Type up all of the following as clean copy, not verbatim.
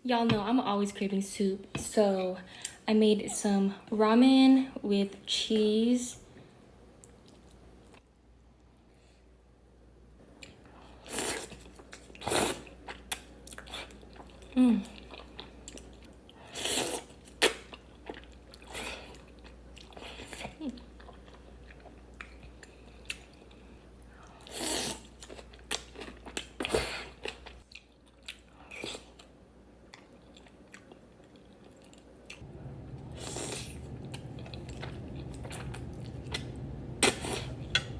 Y'all know I'm always craving soup, so I made some ramen with cheese.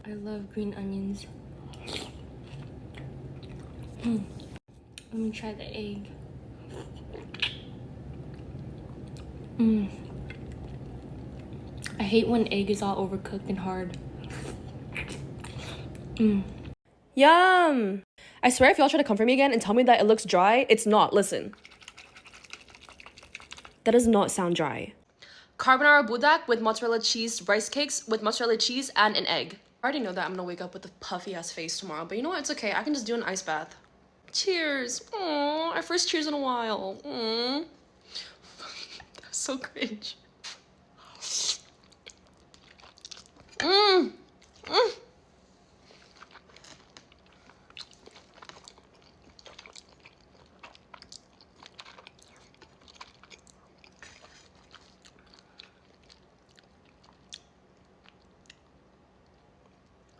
I love green onions. Let me try the egg. I hate when egg is all overcooked and hard. Yum! I swear if y'all try to comfort me again and tell me that it looks dry, it's not. Listen. That does not sound dry. Carbonara budak with mozzarella cheese rice cakes with mozzarella cheese and an egg. I already know that I'm gonna wake up with a puffy ass face tomorrow, but you know what? It's okay. I can just do an ice bath. Cheers. Aww, our first cheers in a while. Aww. That's so cringe.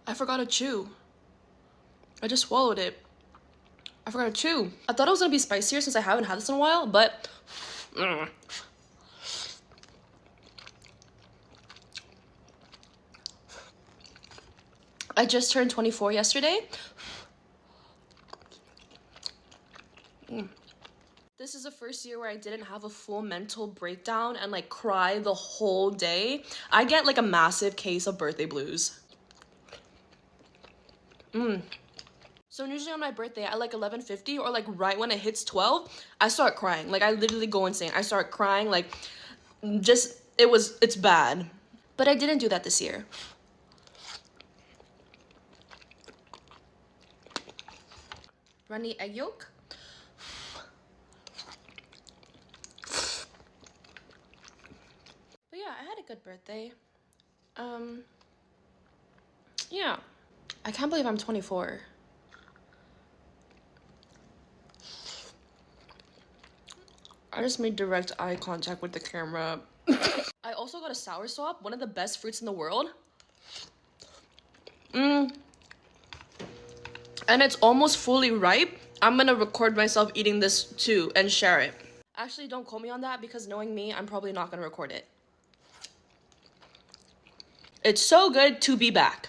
I forgot to chew. I just swallowed it. I forgot to chew. I thought it was gonna be spicier since I haven't had this in a while, but I just turned 24 yesterday. This is the first year where I didn't have a full mental breakdown and like cry the whole day. I get like a massive case of birthday blues. So usually on my birthday at like 11:50 or like right when it hits 12, I start crying. Like I literally go insane. I start crying like just it's bad. But I didn't do that this year. Runny egg yolk. But yeah, I had a good birthday. Yeah. I can't believe I'm 24. I just made direct eye contact with the camera. I also got a soursop, one of the best fruits in the world. And it's almost fully ripe. I'm gonna record myself eating this too and share it. Actually, don't quote me on that because knowing me, I'm probably not gonna record it. It's so good to be back.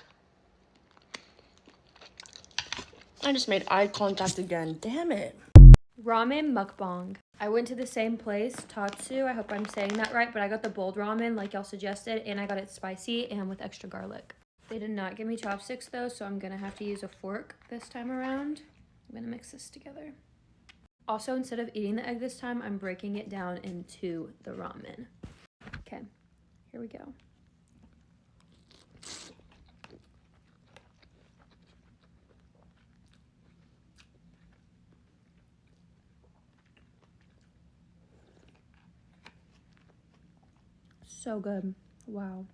I just made eye contact again. Damn it. Ramen mukbang. I went to the same place, Tatsu. I hope I'm saying that right, but I got the bold ramen like y'all suggested, and I got it spicy and with extra garlic. They did not give me chopsticks though, so I'm gonna have to use a fork this time around. I'm gonna mix this together. Also, instead of eating the egg this time, I'm breaking it down into the ramen. Okay, here we go. So good. Wow.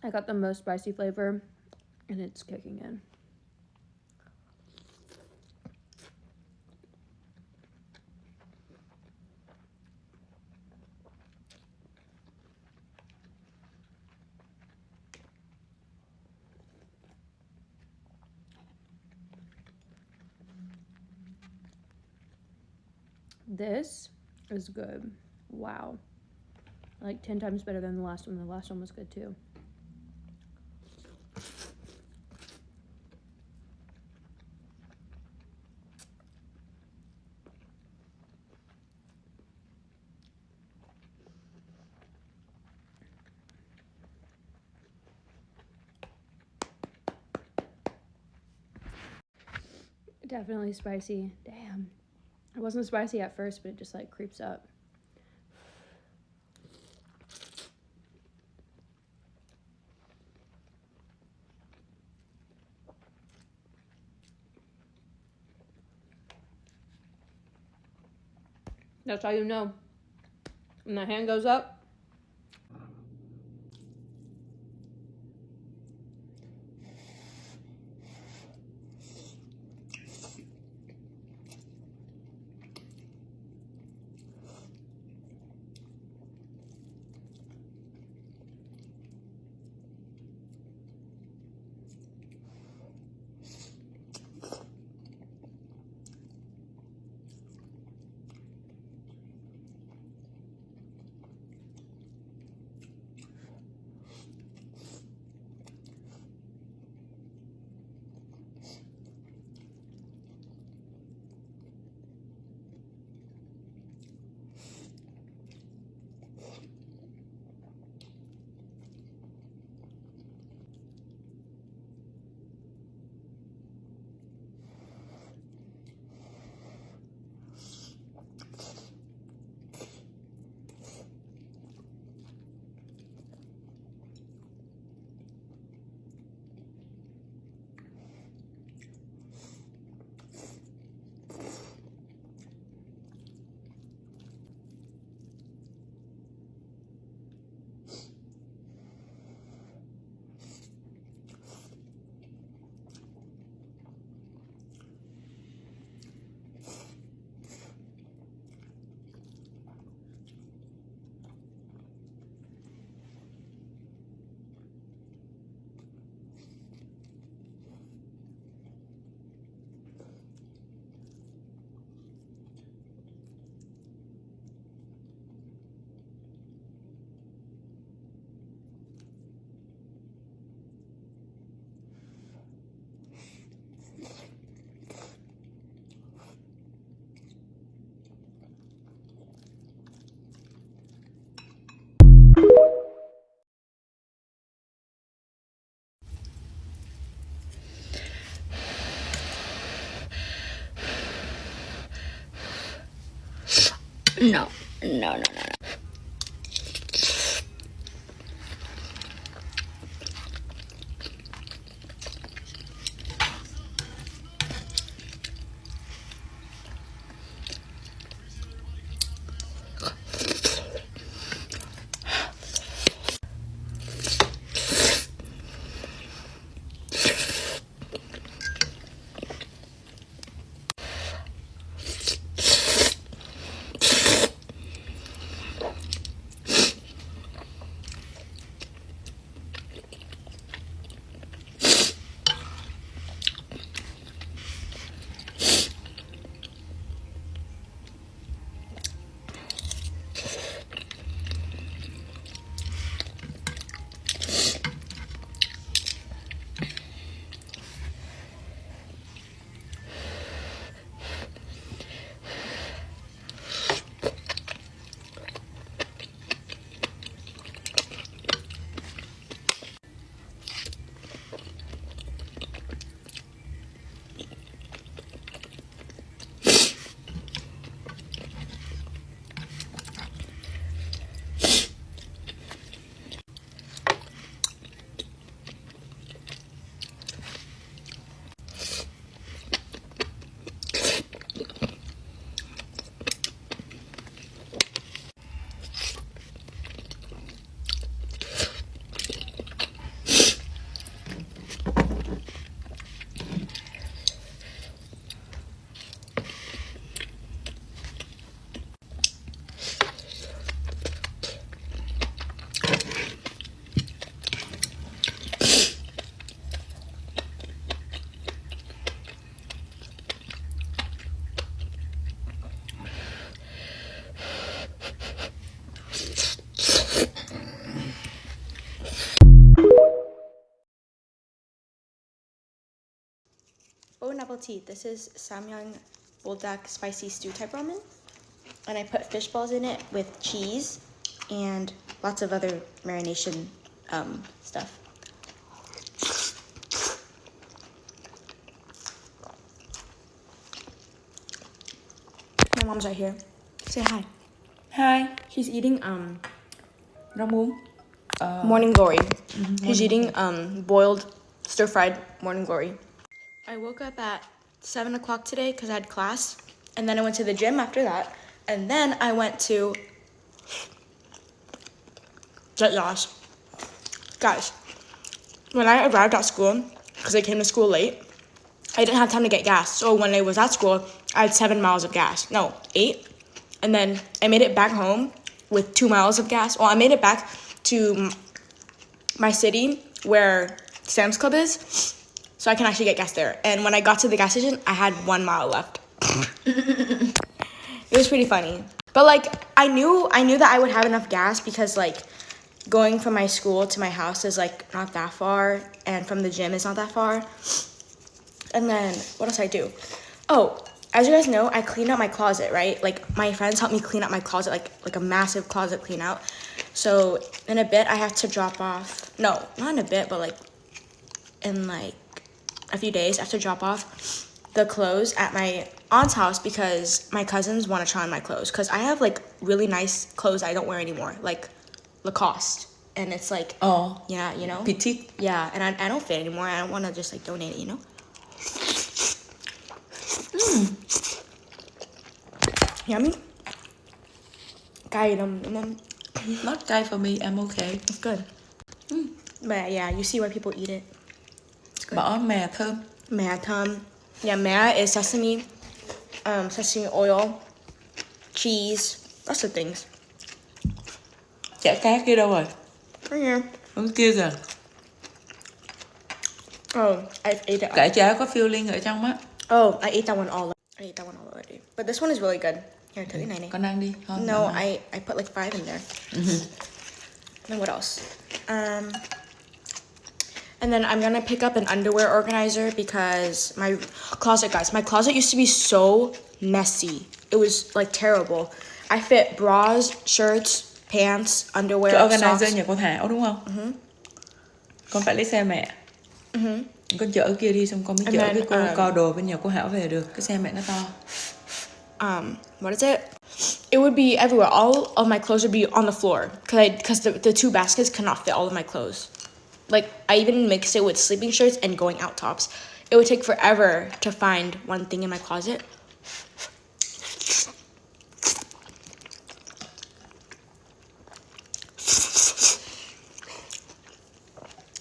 I got the most spicy flavor and it's kicking in. This is good. Wow. Like 10 times better than the last one. The last one was good too. Definitely spicy. Damn. Wow. wasn't spicy at first, but it just like creeps up. That's how you know when the hand goes up. No. Bon appetit. This is Samyang buldak spicy stew type ramen. And I put fish balls in it with cheese and lots of other marination stuff. mom's right here. Say hi. Hi. She's eating Rau muống. morning glory. She's eating boiled stir-fried morning glory. I woke up at 7 o'clock today because I had class, and then I went to the gym after that, and then I went to get lost. Guys, when I arrived at school, because I came to school late, I didn't have time to get gas. So when I was at school, I had 7 miles of gas. No, 8. And then I made it back home with 2 miles of gas. Well, I made it back to my city where Sam's Club is, so I can actually get gas there. And when I got to the gas station, I had 1 mile left. It was pretty funny. But like, I knew that I would have enough gas because like going from my school to my house is like not that far, and from the gym is not that far. And then what else I do? Oh, as you guys know, I cleaned out my closet, right? Like my friends helped me clean out my closet, like a massive closet clean out. So in a bit, I have to drop off. No, not in a bit, but like in like a few days, I have to drop off the clothes at my aunt's house because my cousins want to try on my clothes. Because I have like really nice clothes I don't wear anymore, like Lacoste. And it's like, Oh, yeah, you know? petite. Yeah, and I don't fit anymore. I don't want to just like donate it, you know? Yummy. Cay them. Not guy for me, I'm okay. It's good. But yeah, you see why people eat it. Bỏ mè thơm. Mè thơm. Yeah, mè is sesame, sesame oil, cheese, lots of things. Chả cá kia đâu rồi? Right here. Ở kia kìa. Oh, I ate it. Cả chả có filling ở trong á. Oh, I ate that one all. I ate that one all already. But this one is really good. Here, take it, Nene. Con ăn đi. Không, No, không ăn. I put like 5 in there. Then what else? And then I'm gonna pick up an underwear organizer because my closet, guys, my closet used to be so messy. It was like terrible. I fit bras, shirts, pants, underwear, Cái organizer socks. nhà con Thảo đúng không? Con phải lấy xe mẹ. Con chở kia đi xong con mới And chở then, cái co đồ bên nhà cô Hảo về được. Cái xe mẹ nó to. What is it? It would be everywhere. All of my clothes would be on the floor because the 2 baskets could not fit all of my clothes. Like, I even mixed it with sleeping shirts and going out tops. It would take forever to find one thing in my closet.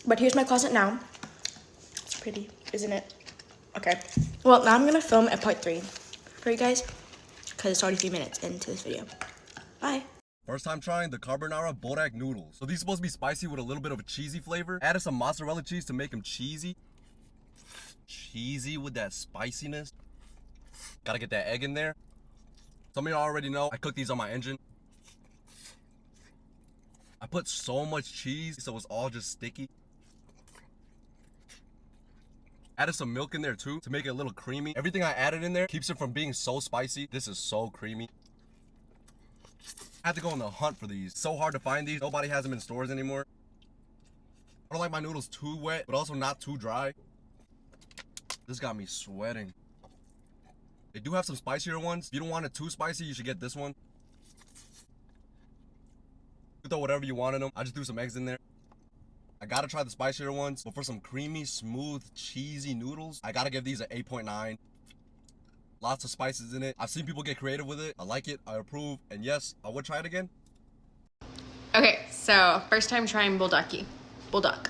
But here's my closet now. It's pretty, isn't it? Okay. Well, now I'm going to film a part 3 for you guys because it's already 3 minutes into this video. Bye. First time trying the carbonara borak noodles. So these are supposed to be spicy with a little bit of a cheesy flavor. Added some mozzarella cheese to make them cheesy. Cheesy with that spiciness. Gotta get that egg in there. Some of y'all already know I cook these on my engine. I put so much cheese so it's all just sticky. Added some milk in there too to make it a little creamy. Everything I added in there keeps it from being so spicy. This is so creamy. I had to go on the hunt for these. So hard to find these. Nobody has them in stores anymore. I don't like my noodles too wet, but also not too dry. This got me sweating. They do have some spicier ones. If you don't want it too spicy, you should get this one. You throw whatever you want in them. I just threw some eggs in there. I gotta try the spicier ones, but for some creamy, smooth, cheesy noodles, I gotta give these an 8.9. Lots of spices in it. I've seen people get creative with it. I like it. I approve. And yes, I would try it again. Okay, so first time trying bulldaki. Bulldog.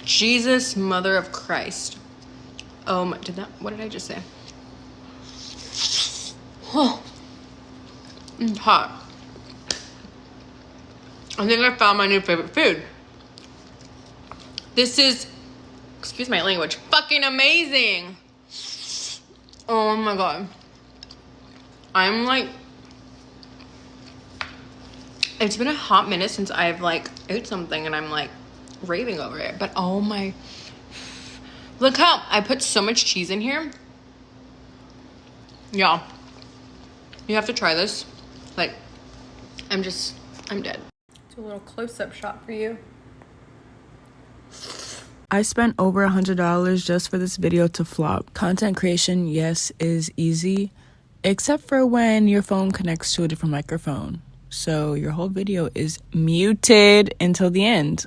Jesus, mother of Christ. Oh my, what did I just say? Oh, it's hot. I think I found my new favorite food. This is, excuse my language, fucking amazing. Oh my God. I'm like, it's been a hot minute since I've like ate something and I'm like raving over it, but oh my, look how I put so much cheese in here. Yeah, You have to try this. Like, I'm dead. It's a little close-up shot for you. I spent over $100 just for this video to flop. Content creation, yes, is easy, except for when your phone connects to a different microphone. So your whole video is muted until the end.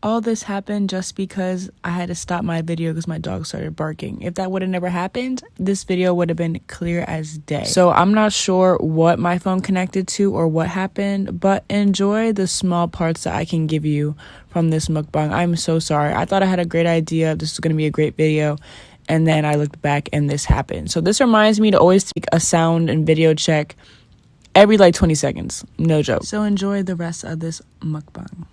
All this happened just because I had to stop my video because my dog started barking. If that would have never happened, this video would have been clear as day. So I'm not sure what my phone connected to or what happened, but enjoy the small parts that I can give you from this mukbang. I'm so sorry. I thought I had a great idea. This was going to be a great video. And then I looked back and this happened. So this reminds me to always take a sound and video check every like 20 seconds. No joke. So enjoy the rest of this mukbang.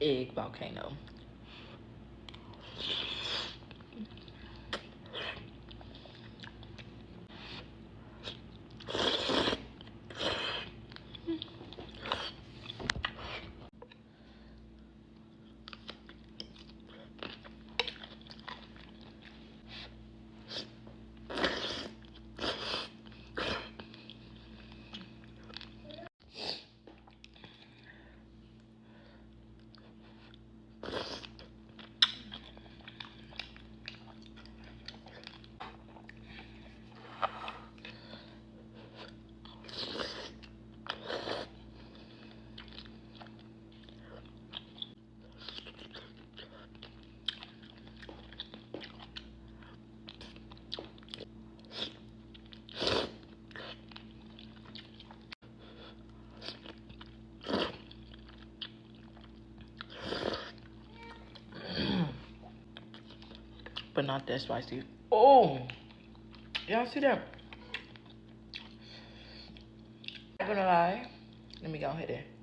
egg volcano. But not that spicy. Oh, y'all see that? Not gonna lie. Let me go ahead and